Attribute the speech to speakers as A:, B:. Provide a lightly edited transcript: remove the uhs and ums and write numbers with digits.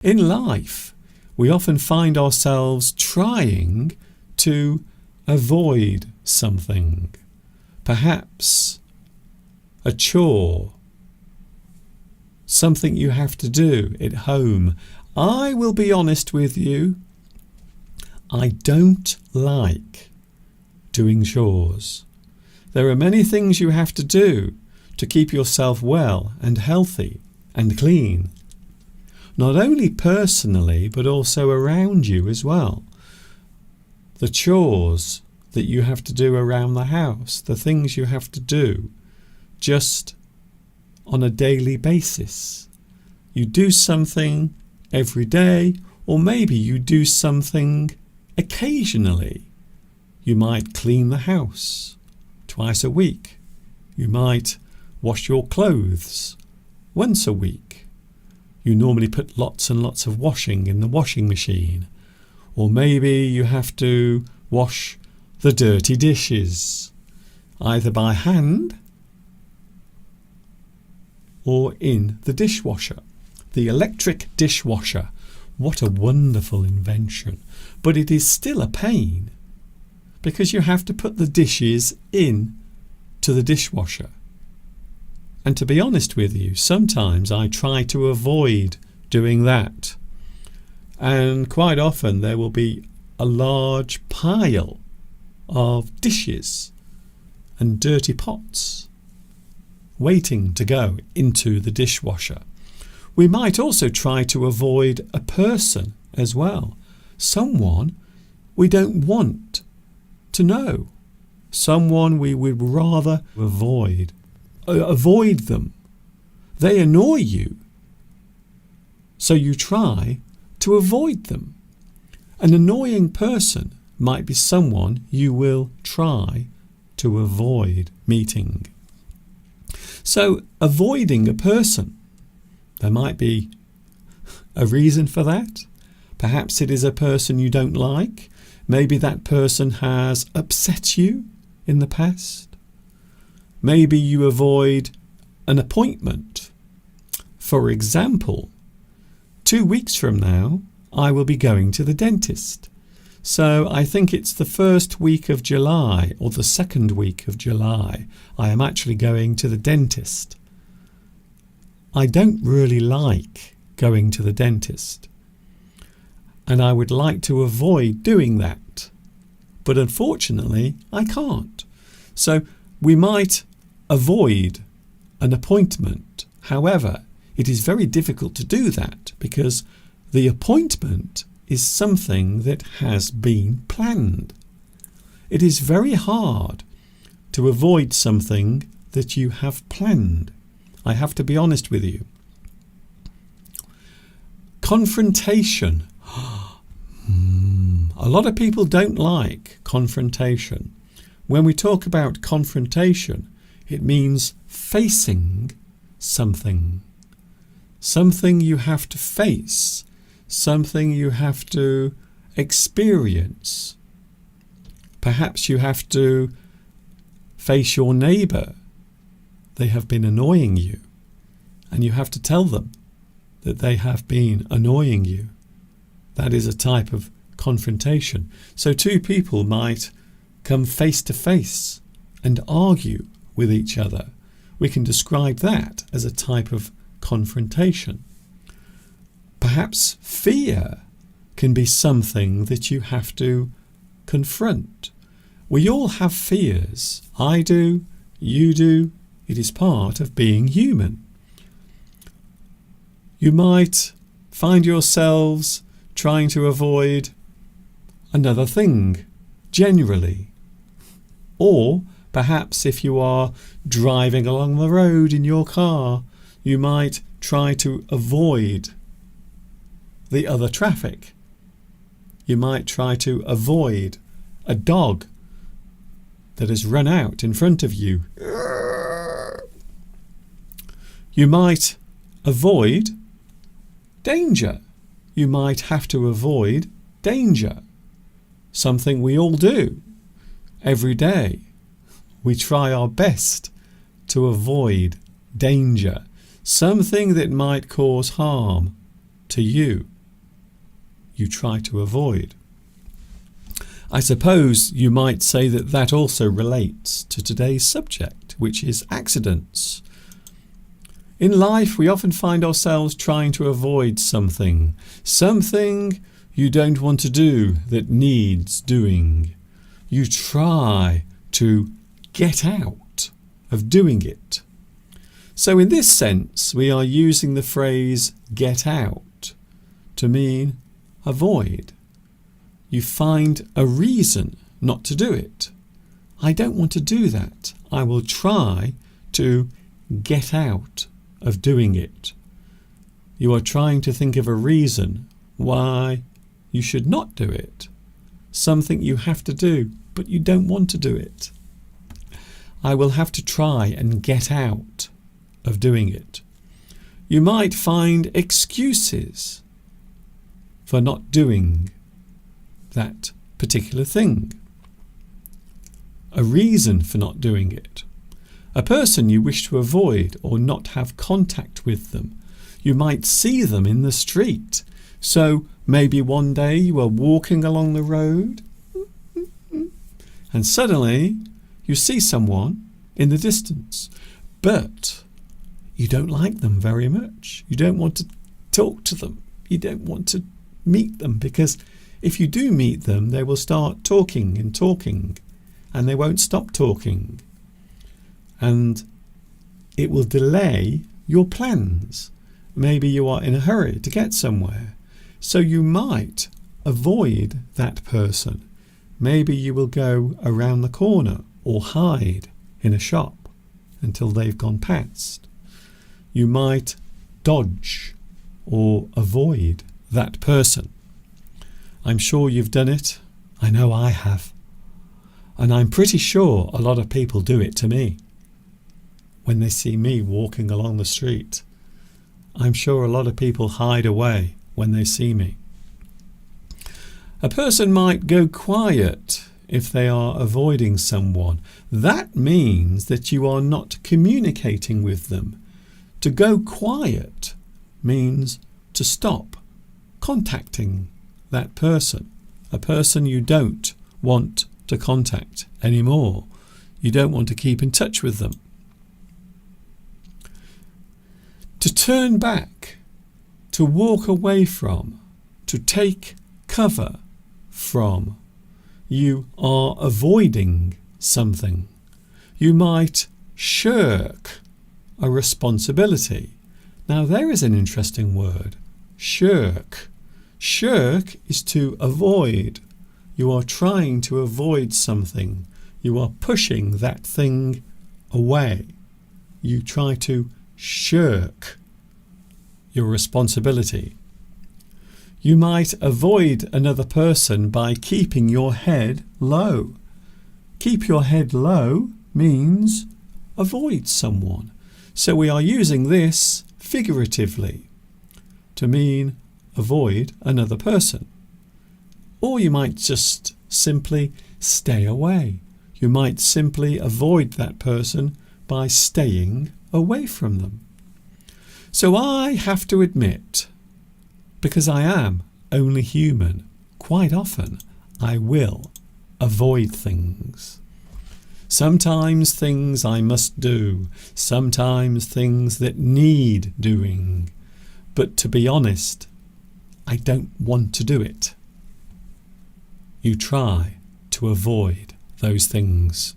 A: In life, we often find ourselves trying to avoid something, perhaps a chore, something you have to do at home. I will be honest with you, I don't like doing chores. There are many things you have to do to keep yourself well and healthy and clean. Not only personally, but also around you as well. The chores that you have to do around the house, the things you have to do just on a daily basis. You do something every day, or maybe you do something occasionally. You might clean the house twice a week. You might wash your clothes once a week. You normally put lots and lots of washing in the washing machine. Or maybe you have to wash the dirty dishes, either by hand or in the dishwasher. The electric dishwasher. What a wonderful invention. But it is still a pain, because you have to put the dishes in to the dishwasher. And to be honest with you, sometimes I try to avoid doing that. And quite often there will be a large pile of dishes and dirty pots waiting to go into the dishwasher. We might also try to avoid a person as well. Someone we don't want to know. Someone we would rather avoid. Avoid them. They annoy you, so you try to avoid them. An annoying person might be someone you will try to avoid meeting. So avoiding a person, there might be a reason for that. Perhaps it is a person you don't like. Maybe that person has upset you in the past. Maybe you avoid an appointment. For example, 2 weeks from now, I will be going to the dentist. So I think it's the first week of July or the second week of July. I am actually going to the dentist. I don't really like going to the dentist, and I would like to avoid doing that. But unfortunately, I can't. So we might avoid an appointment. However, it is very difficult to do that because the appointment is something that has been planned. It is very hard to avoid something that you have planned. I have to be honest with you. Confrontation. A lot of people don't like confrontation. When we talk about confrontation, it means facing something. Something you have to face. Something you have to experience. Perhaps you have to face your neighbour. They have been annoying you, and you have to tell them that they have been annoying you. That is a type of confrontation. So two people might come face to face and argue with each other. We can describe that as a type of confrontation. Perhaps fear can be something that you have to confront. We all have fears. I do, you do. It is part of being human. You might find yourselves trying to avoid another thing, generally. Or perhaps if you are driving along the road in your car, you might try to avoid the other traffic. You might try to avoid a dog that has run out in front of you. You might avoid danger. You might have to avoid danger. Something we all do every day. We try our best to avoid danger. Something that might cause harm to you. you try to avoid. I suppose you might say that that also relates to today's subject, which is accidents. In life, we often find ourselves trying to avoid something you don't want to do that needs doing. You try to get out of doing it. So in this sense, we are using the phrase get out to mean avoid. You find a reason not to do it. I don't want to do that. I will try to get out of doing it. You are trying to think of a reason why you should not do it. Something you have to do, but you don't want to do it. I will have to try and get out of doing it. You might find excuses for not doing that particular thing. A reason for not doing it. A person you wish to avoid or not have contact with them. You might see them in the street. So maybe one day you are walking along the road and suddenly you see someone in the distance, but you don't like them very much. You don't want to talk to them. You don't want to meet them, because if you do meet them, they will start talking and they won't stop talking. And it will delay your plans. Maybe you are in a hurry to get somewhere. So you might avoid that person. Maybe you will go around the corner or hide in a shop until they've gone past. You might dodge or avoid that person. I'm sure you've done it. I know I have. And I'm pretty sure a lot of people do it to me. When they see me walking along the street, I'm sure a lot of people hide away when they see me. A person might go quiet if they are avoiding someone. That means that you are not communicating with them. To go quiet means to stop contacting that person, a person you don't want to contact anymore. You don't want to keep in touch with them. To turn back, to walk away from, to take cover from. You are avoiding something. You might shirk a responsibility. Now there is an interesting word, shirk. Shirk is to avoid. You are trying to avoid something. You are pushing that thing away. You try to shirk your responsibility. You might avoid another person by keeping your head low. Keep your head low means avoid someone. So we are using this figuratively to mean avoid another person. Or you might just simply stay away. You might simply avoid that person by staying away from them. So I have to admit, because I am only human, quite often I will avoid things. Sometimes things I must do, sometimes things that need doing. But to be honest, I don't want to do it. You try to avoid those things.